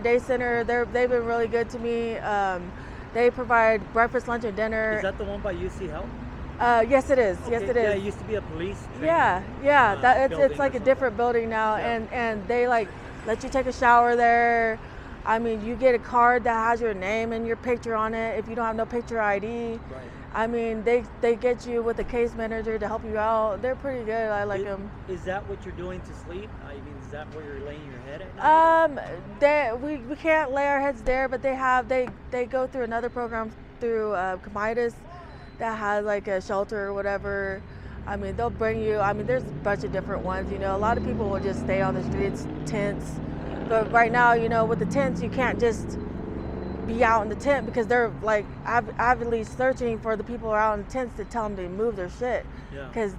Day Center. They've been really good to me. They provide breakfast, lunch, and dinner. Is that the one by UC Health? Yes, it is. Okay. Yes, it Yeah, is. it used to be a police training, Yeah. It's like a building or different building now, Yeah. and they like let you take a shower there. I mean, you get a card that has your name and your picture on it. If you don't have no picture ID, Right. I mean, they get you with a case manager to help you out. They're pretty good. I like them. Is that what you're doing to sleep? I mean, is that where you're laying your head at night? We can't lay our heads there, but they go through another program through Comitas that has like a shelter or whatever. I mean, they'll bring you. I mean, there's a bunch of different ones. You know, a lot of people will just stay on the streets, tents. But right now, you know, with the tents, you can't just be out in the tent because they're like avidly searching for the who are out in the tents to tell them to move their shit. Yeah. Because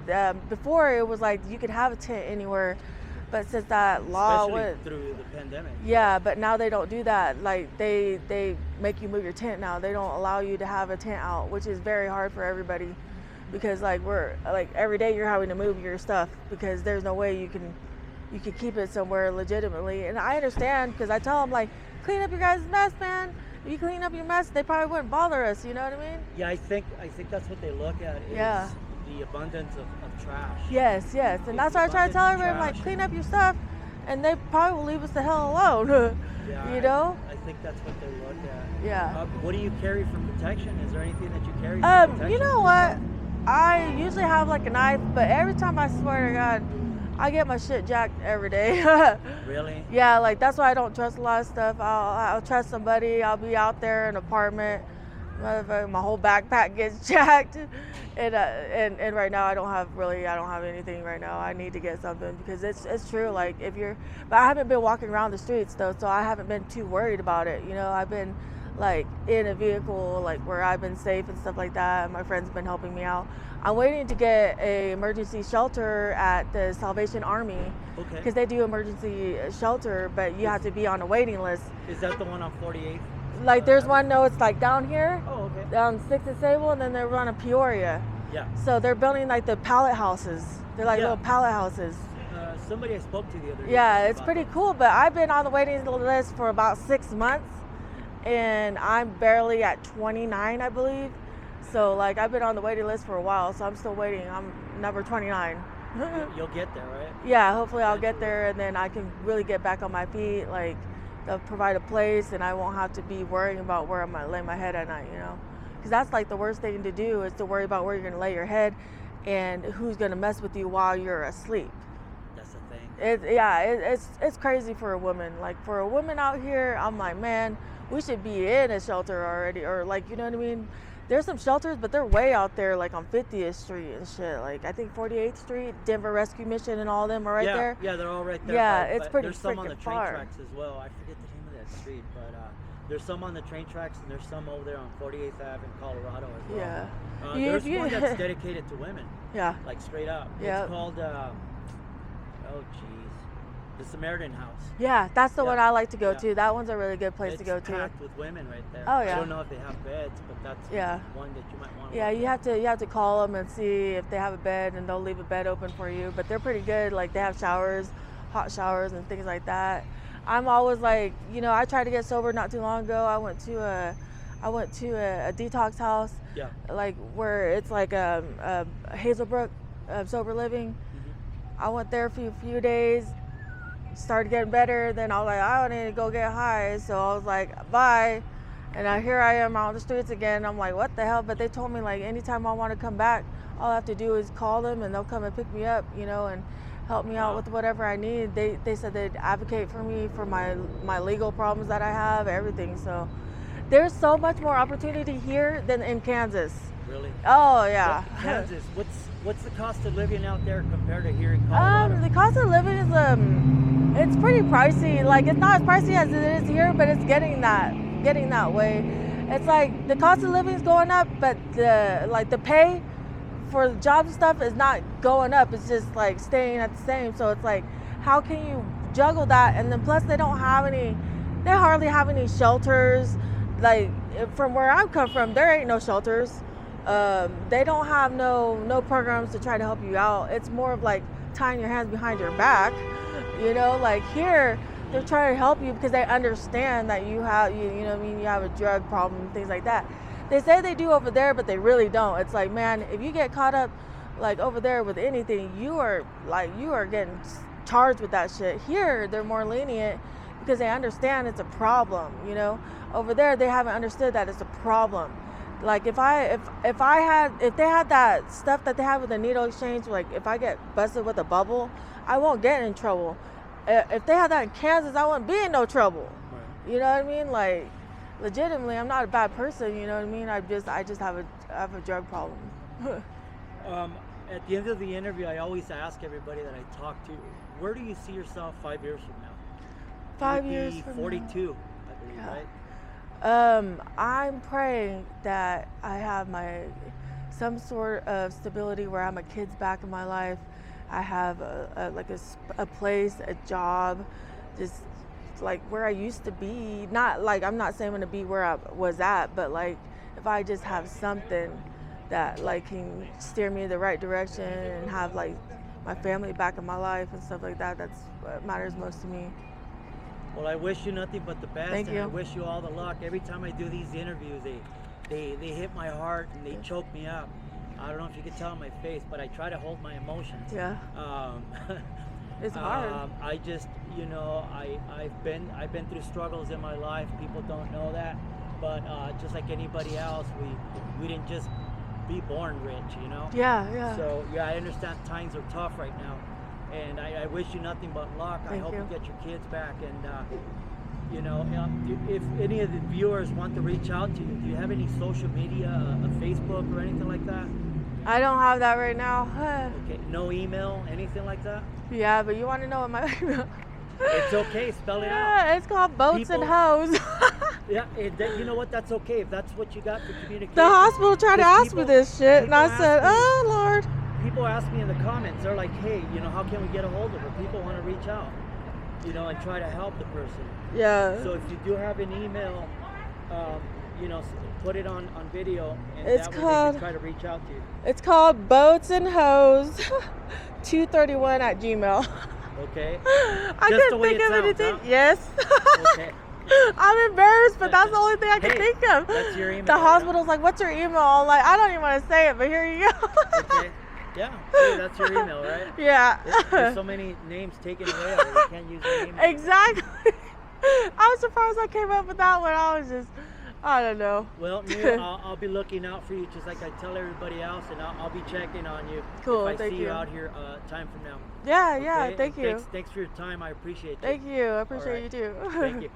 before it was like you could have a tent anywhere, but since that law Especially went through the pandemic. yeah, but now they don't do that. Like they make you move your tent now. They don't allow you to have a tent out, which is very hard for everybody because like we're like every day you're having to move your stuff because there's no way you can keep it somewhere legitimately. And I understand because I tell them like clean up your guys' mess, man. If you clean up your mess, they probably wouldn't bother us. You know what I mean? Yeah, I think that's what they look at is the abundance of trash. Yes, and that's what I try to tell everyone. Like clean up your stuff, and they probably will leave us the hell alone. Yeah, you know? I think that's what they look at. Yeah. What do you carry for protection? Is there anything that you carry for protection? You know what? I usually have like a knife, but every time I swear to God, I get my shit jacked every day. Really? Yeah, like that's why I don't trust a lot of stuff. I'll trust somebody. I'll be out there in an apartment. My whole backpack gets jacked, and right now I don't have anything right now. I need to get something because it's true. Like but I haven't been walking around the streets though, so I haven't been too worried about it. You know, I've been like in a vehicle, like where I've been safe and stuff like that. My friend's been helping me out. I'm waiting to get a emergency shelter at the Salvation Army. Okay. Because they do emergency shelter, but you have to be on a waiting list. Is that the one on 48th? Like there's one, no, it's like down here. Oh, okay. Down 6th and Sable, and then they're one in Peoria. Yeah. So they're building like the pallet houses. They're like little pallet houses. Somebody I spoke to the other day. Yeah, it's pretty cool, but I've been on the waiting list for about 6 months, and I'm barely at 29, I believe. So like I've been on the waiting list for a while, so I'm still waiting. I'm number 29. You'll get there, right? Yeah, hopefully I'll get there, and then I can really get back on my feet. Like they'll provide a place, and I won't have to be worrying about where I'm gonna lay my head at night. You know, because that's like the worst thing to do is to worry about where you're gonna lay your head, and who's gonna mess with you while you're asleep. That's the thing. It's crazy for a woman. Like for a woman out here, I'm like, man, we should be in a shelter already, or like, you know what I mean? There's some shelters, but they're way out there, like on 50th Street and shit. Like I think 48th Street, Denver Rescue Mission, and all of them are right there. Yeah, they're all right there. Yeah, but it's pretty there's some on the freaking train far. tracks as well. I forget the name of that street, but there's some on the train tracks, and there's some over there on 48th Ave in Colorado as well. Yeah. There's one that's dedicated to women. Yeah. Like straight up. Yeah. It's called the Samaritan House. Yeah, that's the one I like to go Yeah. to. That one's a really good place to go It's to. packed with women right there. Oh, yeah. I don't know if they have beds, but that's one that you might want to Yeah, look you at. have to call them and see if they have a bed, and they'll leave a bed open for you. But they're pretty good. Like they have showers, hot showers, and things like that. I'm always like, you know, I tried to get sober not too long ago. I went to a detox house. Yeah. Like where it's like a Hazelbrook sober living. Mm-hmm. I went there for a few days. Started getting better, then I was like, I don't need to go get high, so I was like, bye. And here I am out on the streets again. I'm like, what the hell? But they told me like anytime I want to come back, all I have to do is call them and they'll come and pick me up, you know, and help me out with whatever I need. They said they'd advocate for me for my legal problems that I have, everything. So there's so much more opportunity here than in Kansas. Really? Oh yeah. Kansas, what's the cost of living out there compared to here in Colorado? The cost of living is it's pretty pricey. Like it's not as pricey as it is here, but it's getting that way. It's like the cost of living is going up, but the pay for the jobs and stuff is not going up. It's just like staying at the same. So it's like, how can you juggle that? And then plus they hardly have any shelters. Like from where I come from, there ain't no shelters. They don't have no programs to try to help you out. It's more of like tying your hands behind your back, you know. Like here, they're trying to help you because they understand that you have you know what I mean, you have a drug problem and things like that. They say they do over there, but they really don't. It's like, man, if you get caught up like over there with anything, you are getting charged with that shit. Here they're more lenient because they understand it's a problem, you know. Over there they haven't understood that it's a problem. Like if they had that stuff that they have with the needle exchange, like if I get busted with a bubble, I won't get in trouble. If they had that in Kansas, I wouldn't be in no trouble. Right. You know what I mean? Like legitimately, I'm not a bad person, you know what I mean? I just have a drug problem. At the end of the interview, I always ask everybody that I talk to, where do you see yourself 5 years from now? 5 years from 42, now. I believe, Yeah. right? I'm praying that I have some sort of stability where I have my kids back in my life. I have a place, a job, just like where I used to be. Not like, I'm not saying I'm gonna be where I was at, but like if I just have something that like can steer me in the right direction and have like my family back in my life and stuff like that, that's what matters most to me. Well, I wish you nothing but the best. Thank and you. I wish you all the luck. Every time I do these interviews, they hit my heart and they choke me up. I don't know if you can tell on my face, but I try to hold my emotions. Yeah. It's hard. I just, you know, I've been through struggles in my life. People don't know that, but just like anybody else, we didn't just be born rich, you know. Yeah. So yeah, I understand times are tough right now, and I wish you nothing but luck. I hope you get your kids back, and you know, if any of the viewers want to reach out to you, do you have any social media, a Facebook or anything like that? I don't have that right now. Okay, no email, anything like that? Yeah, but you want to know what my email? It's okay, spell it out. Yeah, it's called Boats and Hoes. Yeah, you know what? That's okay if that's what you got for communication. The hospital tried to ask me this shit, and I said, "Oh Lord." People ask me in the comments. They're like, "Hey, you know, how can we get a hold of her?" People want to reach out, you know, and try to help the person. Yeah. So if you do have an email, you know, put it on video, and it's that way called, they can try to reach out to you. It's called Boats and Hoes 231 at Gmail. Okay. I couldn't think of anything. Huh? Yes. Okay. I'm embarrassed, but that's the only thing I can think of. That's your email. The hospital's like, "What's your email?" I'm like, "I don't even want to say it, but here you go." Okay. Yeah. Hey, that's your email, right? Yeah. There's so many names taken away already. You can't use your email. Exactly. I'm surprised I came up with that one. I was just, I don't know. Well, I'll be looking out for you just like I tell everybody else, and I'll be checking on you. Cool, if I thank see you. you out here time from now. Yeah, Okay? thank you. Thanks for your time. I appreciate it. Thank you. I appreciate right. you too. Thank you.